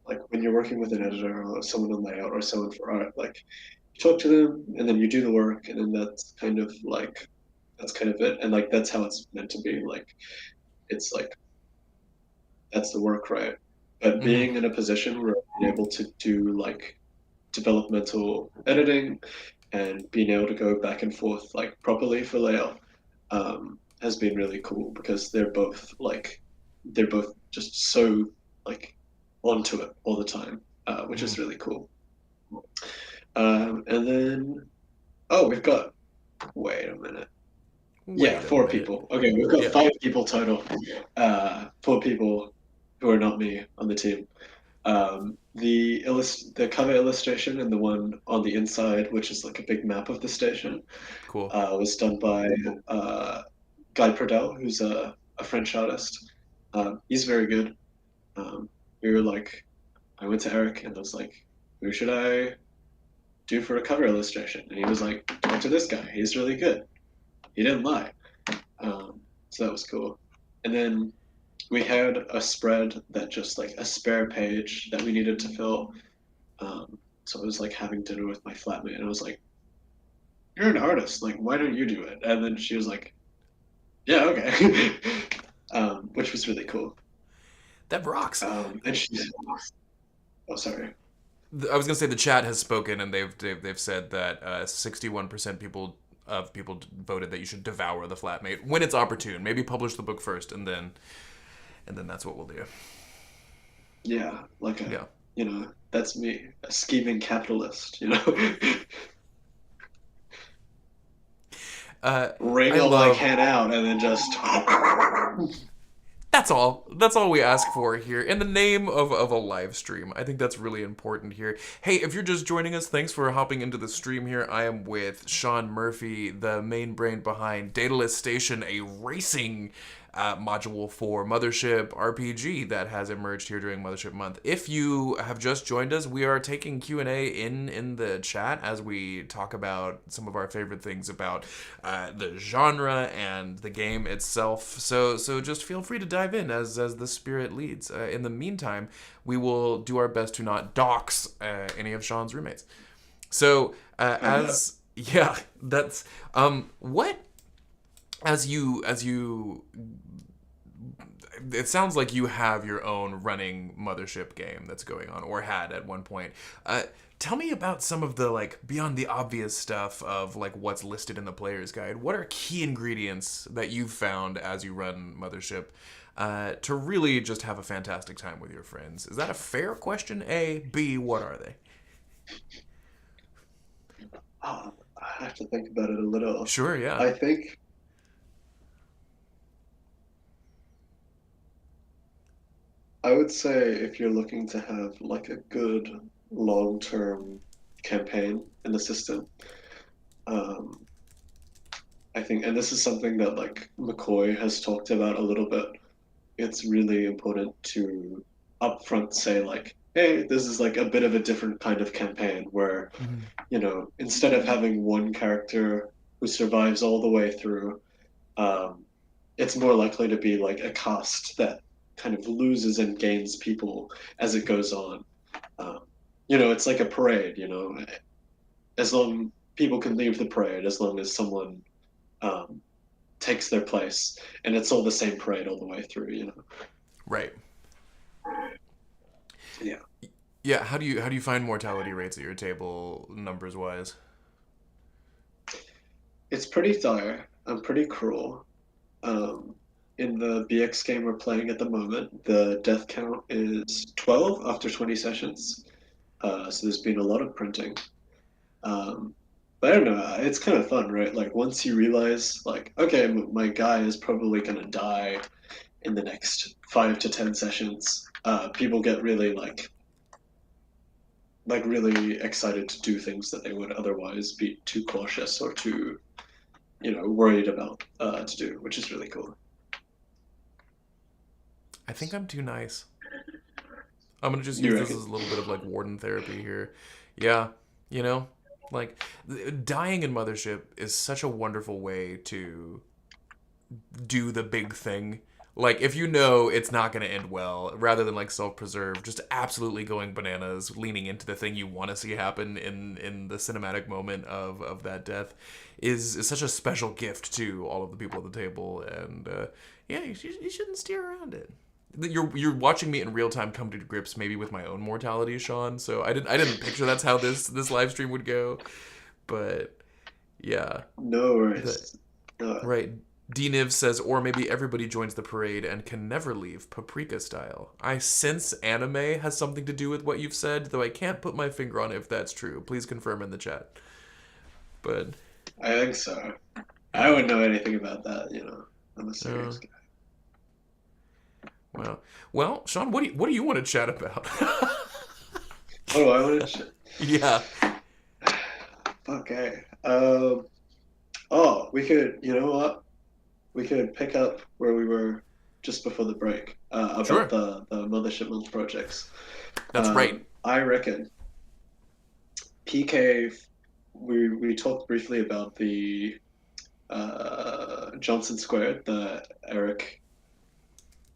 like when you're working with an editor or someone on layout or someone for art, like you talk to them and then you do the work and then that's kind of it. And like that's how it's meant to be. Like it's like that's the work, right? But Hmm. being in a position where I'm able to do like developmental editing and being able to go back and forth like properly for layout has been really cool because they're both just so like onto it all the time, which Hmm. is really cool. And then we've got wait a minute. Yeah, Wait a four minute. people. Okay, we've got Yeah. five people total. Four people who are not me on the team. The cover illustration and the one on the inside, which is like a big map of the station, Cool. was done by Guy Pradell, who's a French artist. He's very good. Um, we were like, I went to Eric and I was like, who should I do for a cover illustration? And he was like, talk to this guy. He's really good. He didn't lie. So that was cool. And then we had a spread that just like a spare page that we needed to fill. So I was like having dinner with my flatmate and I was like, you're an artist. Like, why don't you do it? And then she was like, yeah, okay. Which was really cool. That rocks. And she's, oh, sorry. I was gonna say the chat has spoken, and they've said that 61% people voted that you should devour the flatmate when it's opportune. Maybe publish the book first, and then that's what we'll do. Yeah, like Yeah. that's me, a scheming capitalist, you know? Wring I all I love. can out and then just. That's all. That's all we ask for here in the name of a live stream. I think that's really important here. Hey, if you're just joining us, thanks for hopping into the stream here. I am with Sean Murphy, the main brain behind Daedalus Station, a racing module for Mothership RPG that has emerged here during Mothership Month. If you have just joined us, we are taking Q&A in the chat as we talk about some of our favorite things about the genre and the game itself. So just feel free to dive in as the spirit leads. In the meantime, we will do our best to not dox any of Sean's roommates. So as yeah, that's what as you it sounds like you have your own running Mothership game that's going on, or had at one point. Tell me about some of the like beyond the obvious stuff of like what's listed in the player's guide. What are key ingredients that you've found as you run Mothership to really just have a fantastic time with your friends? Is that a fair question? A, B, what are they? I have to think about it a little. Sure, yeah. I think I would say if you're looking to have like a good long-term campaign in the system, um, I think, and this is something that like McCoy has talked about a little bit. It's really important to upfront say like, hey, this is like a bit of a different kind of campaign where, Mhm. instead of having one character who survives all the way through, um, it's more likely to be like a cast that kind of loses and gains people as it goes on. Um, it's like a parade, as long people can leave the parade as long as someone um, takes their place, and it's all the same parade all the way through. Right. Yeah, Yeah. How do you find mortality rates at your table numbers wise? it's pretty dire and pretty cruel. Um, in the BX game we're playing at the moment, the death count is 12 after 20 sessions. So there's been a lot of printing. Um, but I don't know, it's kind of fun, right? Like once you realize, like, okay, my guy is probably gonna die in the next 5 to 10 sessions, people get really like really excited to do things that they would otherwise be too cautious or too, worried about to do, which is really cool. I think I'm too nice. I'm gonna just You use this reckon? as a little bit of like warden therapy here. Yeah, you know, like dying in Mothership is such a wonderful way to do the big thing. Like if you know it's not going to end well, rather than like self-preserve, just absolutely going bananas, leaning into the thing you want to see happen in the cinematic moment of that death, is such a special gift to all of the people at the table. And yeah, you shouldn't steer around it. You're watching me in real time come to grips maybe with my own mortality, Sean. So I didn't picture that's how this live stream would go, but yeah. No The, worries. right. DNiv says, or maybe everybody joins the parade and can never leave, Paprika style. I sense anime has something to do with what you've said, though I can't put my finger on if that's true. Please confirm in the chat. But I think so. I yeah, wouldn't know anything about that, I'm a uh, serious guy. well, Sean, what do you want to chat about? What do I want to? Yeah, Okay. We could. You know what? We could pick up where we were just before the break about sure. the Mothership Month projects. That's right. I reckon PK. We talked briefly about the Johnson Squared, the Eric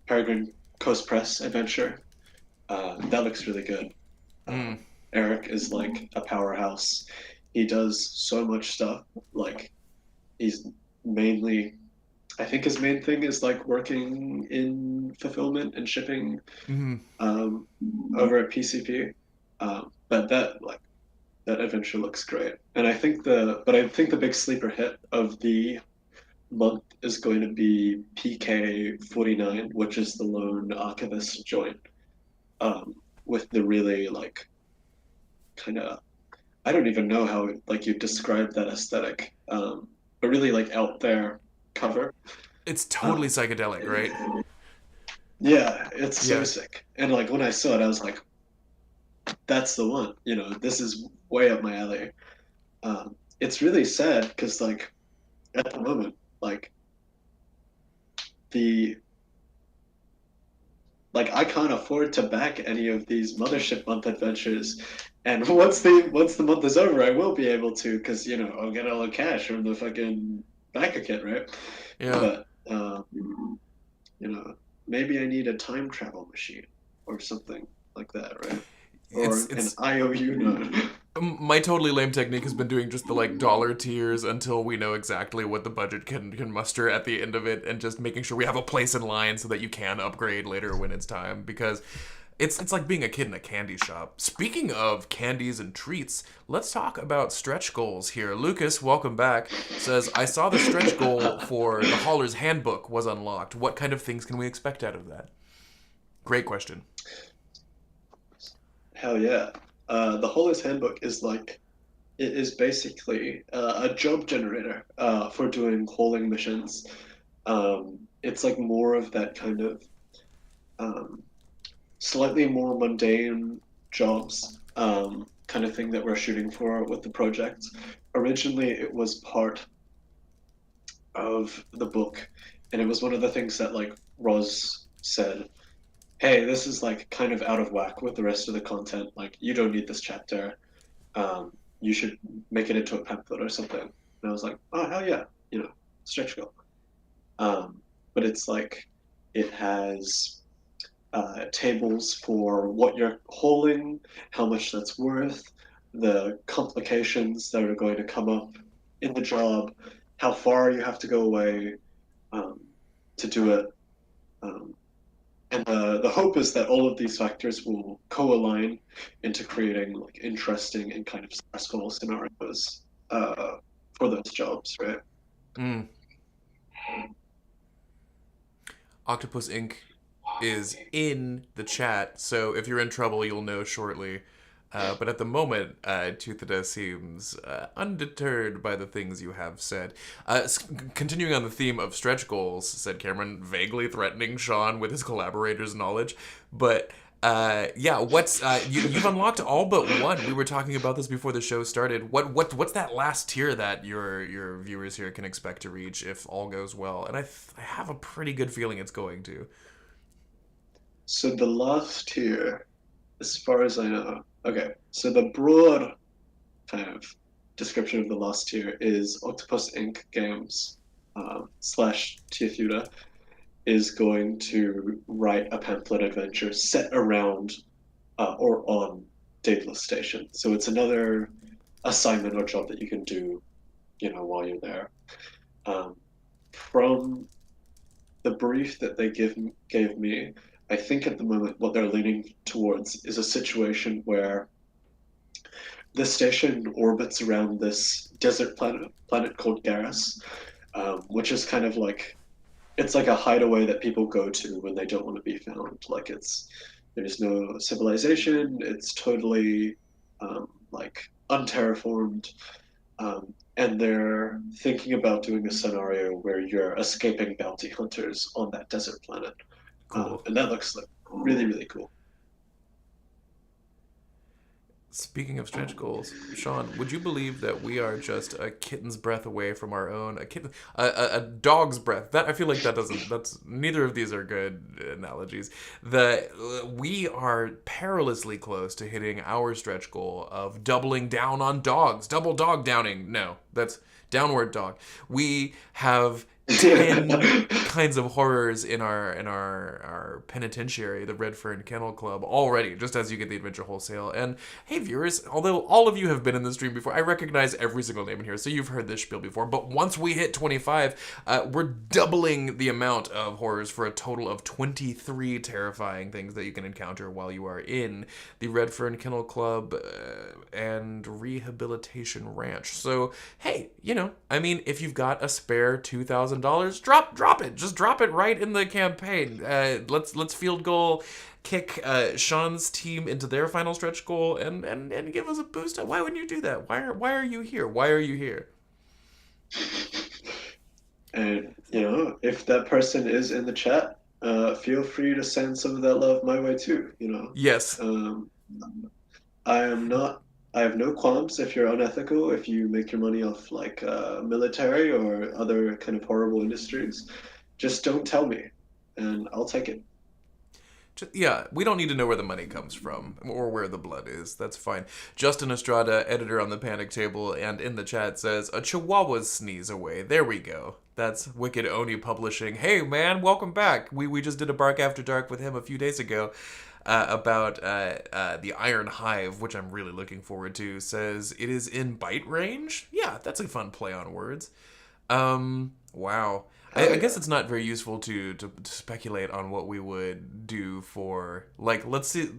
Peregrine Coast Press adventure. That looks really good. Mm, Eric is like a powerhouse. He does so much stuff. Like he's mainly, I think his main thing is like working in fulfillment and shipping mm, um, over at PCP. But that adventure looks great. And I think the big sleeper hit of the month is going to be PK 49, which is the lone archivist joint, with the really like kind of, I don't even know how like you describe that aesthetic, but really like out there cover. it's totally Um, psychedelic, right? yeah, it's so Yeah. sick. And like when I saw it, I was like, that's the one. This is way up my alley. It's really sad because like at the moment, like the like I can't afford to back any of these Mothership Month adventures. And once the month is over, I will be able to, because I'll get all the cash from the fucking backer kit, right? Yeah. But you know, maybe I need a time travel machine or something like that, right? It's Or an it's IOU note. My totally lame technique has been doing just the like dollar tiers until we know exactly what the budget can muster at the end of it, and just making sure we have a place in line so that you can upgrade later when it's time, because it's like being a kid in a candy shop. Speaking of candies and treats, let's talk about stretch goals here. Lucas, welcome back, says, I saw the stretch goal for the Hauler's Handbook was unlocked. What kind of things can we expect out of that? Great question. Hell yeah. The Hollis Handbook is like, it is basically a job generator for doing hauling missions. It's like more of that kind of um, slightly more mundane jobs, kind of thing that we're shooting for with the project. Originally, it was part of the book, and it was one of the things that like Roz said, "Hey, this is like kind of out of whack with the rest of the content. Like, you don't need this chapter. You should make it into a pamphlet or something." And I was like, "Oh hell yeah, stretch goal." But it's like it has tables for what you're hauling, how much that's worth, the complications that are going to come up in the job, how far you have to go away um, to do it. Um, and the hope is that all of these factors will co-align into creating like interesting and kind of stressful scenarios for those jobs, right? Mm. Octopus Inc. is in the chat, so if you're in trouble, you'll know shortly. But at the moment, Tuthida seems undeterred by the things you have said. Continuing on the theme of stretch goals, said Cameron, vaguely threatening Sean with his collaborator's knowledge. But yeah, what's you've unlocked all but one. We were talking about this before the show started. What's that last tier that your viewers here can expect to reach if all goes well? And I have a pretty good feeling it's going to. So the last tier, as far as I know, okay, so the broad kind of description of the last tier is Octopus Inc. Games slash Titular is going to write a pamphlet adventure set around or on Daedalus Station. So it's another assignment or job that you can do, while you're there. From the brief that they gave me, I think at the moment what they're leaning towards is a situation where the station orbits around this desert planet called Garrus, which is kind of like it's like a hideaway that people go to when they don't want to be found. Like there's no civilization. It's totally like unterraformed, and they're thinking about doing a scenario where you're escaping bounty hunters on that desert planet. Cool. And that looks like really, really cool. Speaking of stretch goals, Sean, would you believe that we are just a kitten's breath away from our own a dog's breath? That I feel like that's neither of these are good analogies. That we are perilously close to hitting our stretch goal of doubling down on dogs, double dog downing. No, that's downward dog. We have 10 kinds of horrors in our penitentiary, the Red Fern Kennel Club, already, just as you get the adventure wholesale. And hey, viewers, although all of you have been in the stream before, I recognize every single name in here, so you've heard this spiel before. But once we hit 25, we're doubling the amount of horrors for a total of 23 terrifying things that you can encounter while you are in the Red Fern Kennel Club and Rehabilitation Ranch. So hey, I mean, if you've got a spare $2,000, drop it. Just drop it right in the campaign. Let's field goal kick Sean's team into their final stretch goal and give us a boost. Why wouldn't you do that? Why are you here? Why are you here? And if that person is in the chat, feel free to send some of that love my way too. Yes. I have no qualms if you're unethical, if you make your money off like military or other kind of horrible industries. Just don't tell me, and I'll take it. Yeah, we don't need to know where the money comes from or where the blood is. That's fine. Justin Estrada, editor on the Panic Table, and in the chat says, a chihuahua's sneeze away. There we go. That's Wicked Oni Publishing. Hey, man, welcome back. We just did a Bark After Dark with him a few days ago. About the Iron Hive, which I'm really looking forward to, says it is in bite range. Yeah, that's a fun play on words. Wow. I guess it's not very useful to speculate on what we would do for, like, let's see,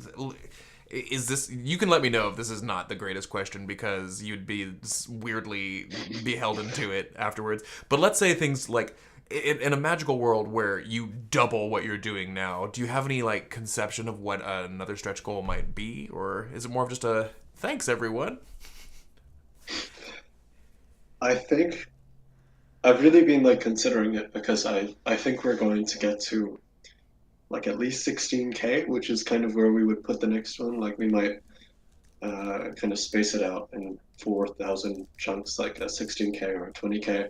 is this, you can let me know if this is not the greatest question because you'd be weirdly beholden to it afterwards. But let's say things like, in a magical world where you double what you're doing now, do you have any like conception of what another stretch goal might be, or is it more of just a thanks everyone? I think I've really been like considering it because I think we're going to get to like at least 16K, which is kind of where we would put the next one. Like we might kind of space it out in 4,000 chunks, like a 16K or a 20K.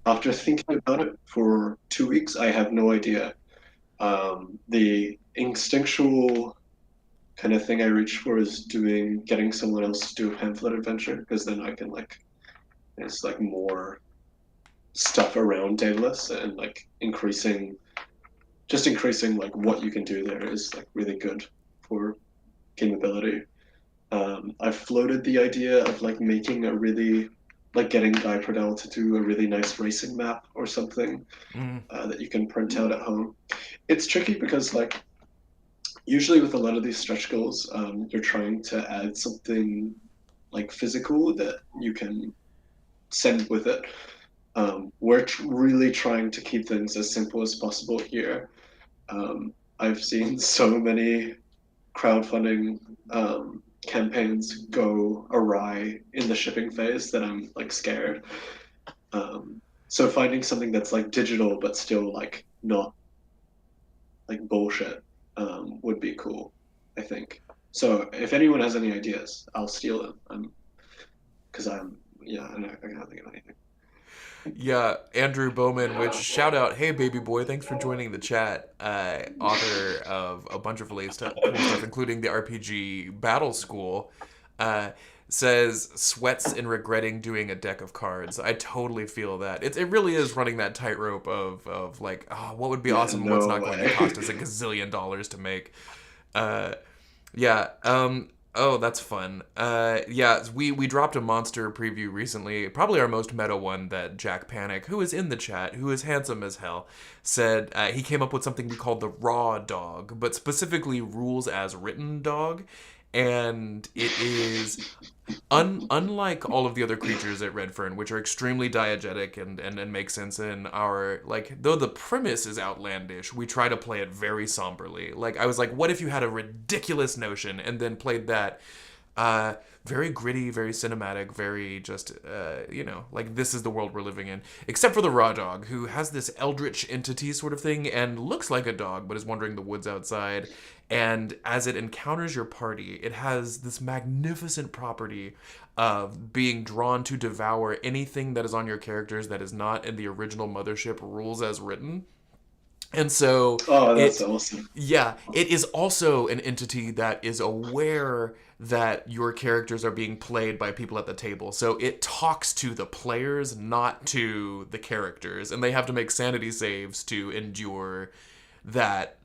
After thinking about it for 2 weeks, I have no idea. The instinctual kind of thing I reach for is getting someone else to do a pamphlet adventure, because then I can like, there's like more stuff around Daedalus, and like increasing like what you can do there is like really good for gameability. I've floated the idea of like making a really, like getting Guy Pradell to do a really nice racing map or something that you can print out at home. It's tricky because like usually with a lot of these stretch goals, you're trying to add something like physical that you can send with it. We're really trying to keep things as simple as possible here. I've seen so many crowdfunding campaigns go awry in the shipping phase that I'm like scared. So finding something that's like digital but still like not like bullshit would be cool, I think. So if anyone has any ideas, I'll steal them. I can't think of anything. Yeah, Andrew Bowman, which shout out, hey baby boy, thanks for joining the chat. Author of a bunch of really cool stuff, including the RPG Battle School, says sweats and regretting doing a deck of cards. I totally feel that. It really is running that tightrope of like, oh, what would be awesome and what's not going to cost us $1 gazillion to make. Oh, that's fun. We dropped a monster preview recently, probably our most meta one, that Jack Panic, who is in the chat, who is handsome as hell, said he came up with something we called the Raw Dog, but specifically rules as written dog. And it is unlike all of the other creatures at Red Fern, which are extremely diegetic and make sense in our, like, though the premise is outlandish, we try to play it very somberly. Like, I was like, what if you had a ridiculous notion and then played that very gritty, very cinematic, very just, like, this is the world we're living in. Except for the Raw Dog, who has this eldritch entity sort of thing and looks like a dog, but is wandering the woods outside. And as it encounters your party, it has this magnificent property of being drawn to devour anything that is on your characters that is not in the original Mothership rules as written. And so... Oh, that's awesome. Yeah, it is also an entity that is aware that your characters are being played by people at the table. So it talks to the players, not to the characters. And they have to make sanity saves to endure that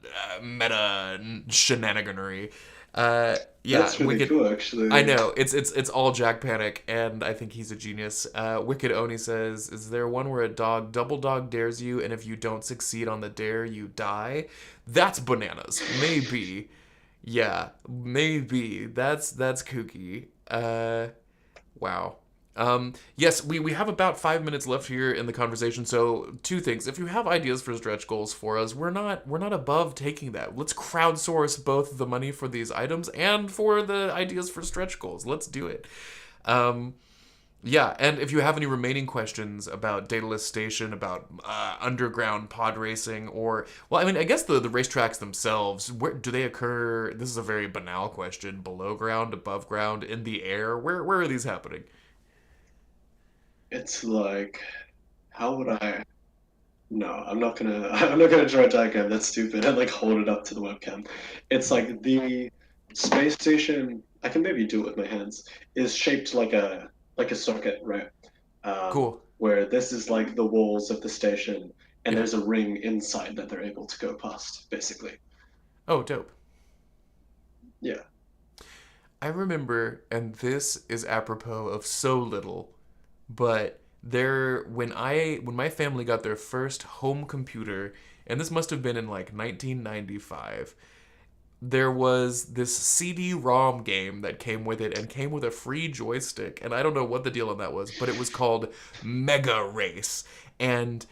meta shenaniganery. That's really cool, actually. I know, it's all Jack Panic, and I think he's a genius. Wicked Oni says, is there one where a double dog dares you, and if you don't succeed on the dare, you die? That's bananas. Maybe. Yeah, maybe. That's kooky. Wow. Yes, we have about 5 minutes left here in the conversation, so two things. If you have ideas for stretch goals for us, we're not above taking that. Let's crowdsource both the money for these items and for the ideas for stretch goals. Let's do it. Yeah, and if you have any remaining questions about Daedalus Station, about underground pod racing, or, well, I mean, I guess the racetracks themselves, where do they occur? This is a very banal question. Below ground, above ground, in the air? Where are these happening? It's like, how would I? No, I'm not gonna draw a diagram. That's stupid. And like hold it up to the webcam. It's like the space station. I can maybe do it with my hands. Is shaped like a circuit, right? Cool. Where this is like the walls of the station, and there's a ring inside that they're able to go past, basically. Oh, dope. Yeah. I remember, and this is apropos of so little, but when my family got their first home computer, and this must have been in like 1995, there was this CD-ROM game that came with it and came with a free joystick, and I don't know what the deal on that was, but it was called Mega Race. And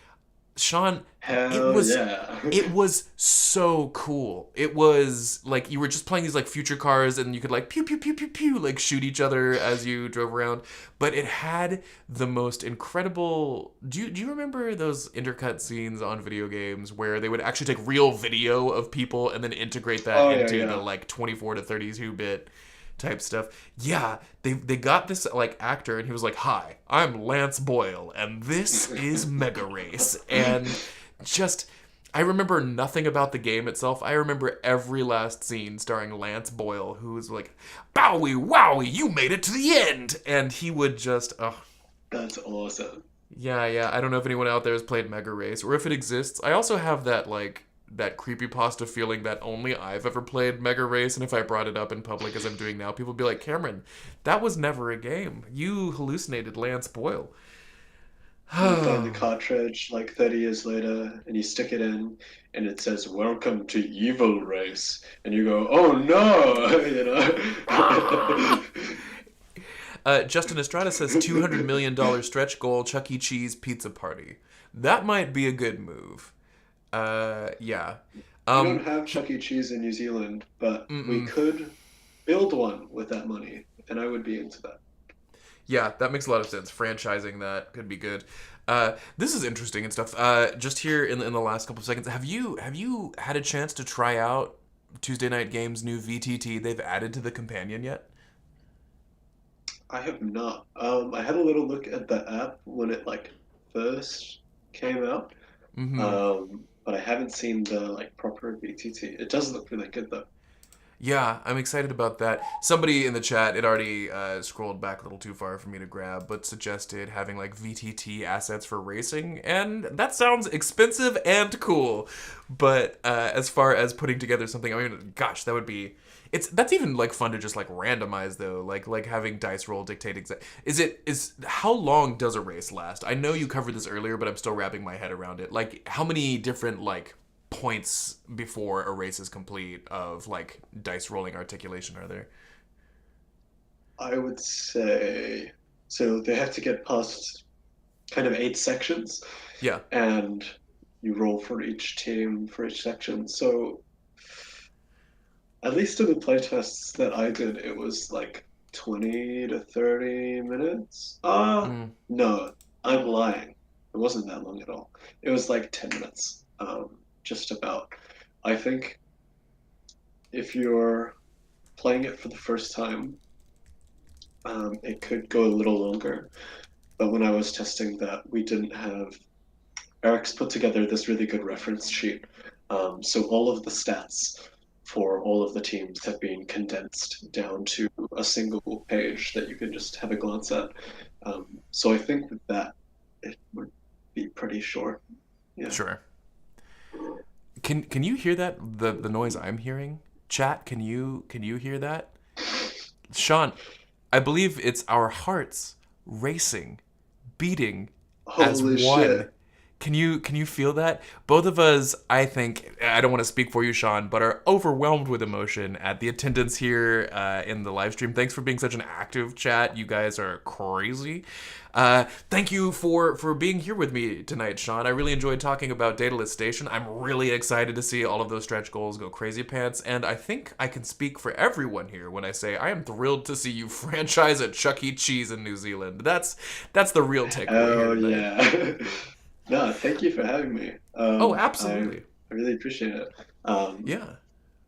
Sean, Hell yeah. it was so cool. It was like you were just playing these like future cars and you could like pew pew pew pew pew like shoot each other as you drove around. But it had the most incredible. Do you remember those intercut scenes on video games where they would actually take real video of people and then integrate that into the like 24 to 32-bit type stuff? Yeah, they got this like actor and he was like, "Hi, I'm Lance Boyle and this is Mega Race." And just I remember nothing about the game itself. I remember every last scene starring Lance Boyle, who was like, "Bowie, wowie, you made it to the end." And he would just That's awesome. yeah. I don't know if anyone out there has played Mega Race or if it exists. I also have that creepypasta feeling that only I've ever played Mega Race, and if I brought it up in public as I'm doing now, people would be like, "Cameron, that was never a game. You hallucinated Lance Boyle." You find the cartridge like 30 years later and you stick it in and it says, "Welcome to Evil Race." And you go, "Oh no," Justin Estrada says $200 million stretch goal, Chuck E. Cheese pizza party. That might be a good move. Yeah. We don't have Chuck E. Cheese in New Zealand, but we could build one with that money, and I would be into that. Yeah, that makes a lot of sense. Franchising that could be good. This is interesting and stuff. Just here in the last couple of seconds, have you had a chance to try out Tuesday Night Games' new VTT they've added to the companion yet? I have not. I had a little look at the app when it like first came out, but I haven't seen the like proper VTT. It does look really good though. Yeah, I'm excited about that. Somebody in the chat, it already scrolled back a little too far for me to grab, but suggested having like VTT assets for racing, and that sounds expensive and cool. But as far as putting together something, I mean, gosh, that would be. That's even like fun to just like randomize though, like having dice roll dictate how long does a race last? I know you covered this earlier, but I'm still wrapping my head around it. Like how many different like points before a race is complete of like dice rolling articulation are there? I would say so. They have to get past kind of 8 sections. Yeah. And you roll for each team for each section. So at least in the playtests that I did, it was like 20 to 30 minutes. No, I'm lying. It wasn't that long at all. It was like 10 minutes. Just about. I think if you're playing it for the first time, it could go a little longer. But when I was testing that, we didn't have. Eric's put together this really good reference sheet. So all of the stats for all of the teams have been condensed down to a single page that you can just have a glance at. So I think with that, it would be pretty short. Yeah. Sure. Can you hear that? The noise I'm hearing? Chat, can you hear that? Sean, I believe it's our hearts racing, beating as Holy one. shit. Can you feel that? Both of us, I think, I don't want to speak for you, Sean, but are overwhelmed with emotion at the attendance here in the live stream. Thanks for being such an active chat. You guys are crazy. Thank you for being here with me tonight, Sean. I really enjoyed talking about Daedalus Station. I'm really excited to see all of those stretch goals go crazy pants, and I think I can speak for everyone here when I say I am thrilled to see you franchise a Chuck E. Cheese in New Zealand. That's the real takeaway Oh, here tonight. yeah. No, thank you for having me. Absolutely. I really appreciate it. Yeah.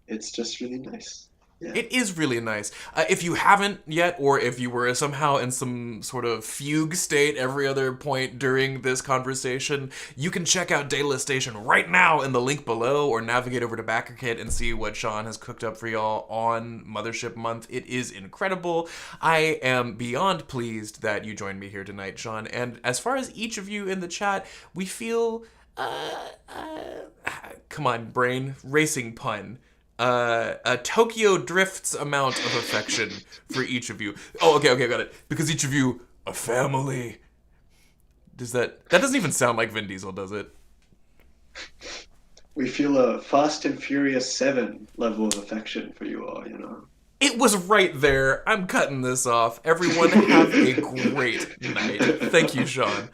It's just really nice. Yeah. It is really nice. If you haven't yet, or if you were somehow in some sort of fugue state every other point during this conversation, you can check out Daedalus Station right now in the link below, or navigate over to BackerKit and see what Sean has cooked up for y'all on Mothership Month. It is incredible. I am beyond pleased that you joined me here tonight, Sean. And as far as each of you in the chat, we feel... come on, brain. Racing pun. A Tokyo Drift's amount of affection for each of you. Oh, okay, got it. Because each of you, a family. That doesn't even sound like Vin Diesel, does it? We feel a Fast and Furious 7 level of affection for you all, you know. It was right there. I'm cutting this off. Everyone have a great night. Thank you, Sean.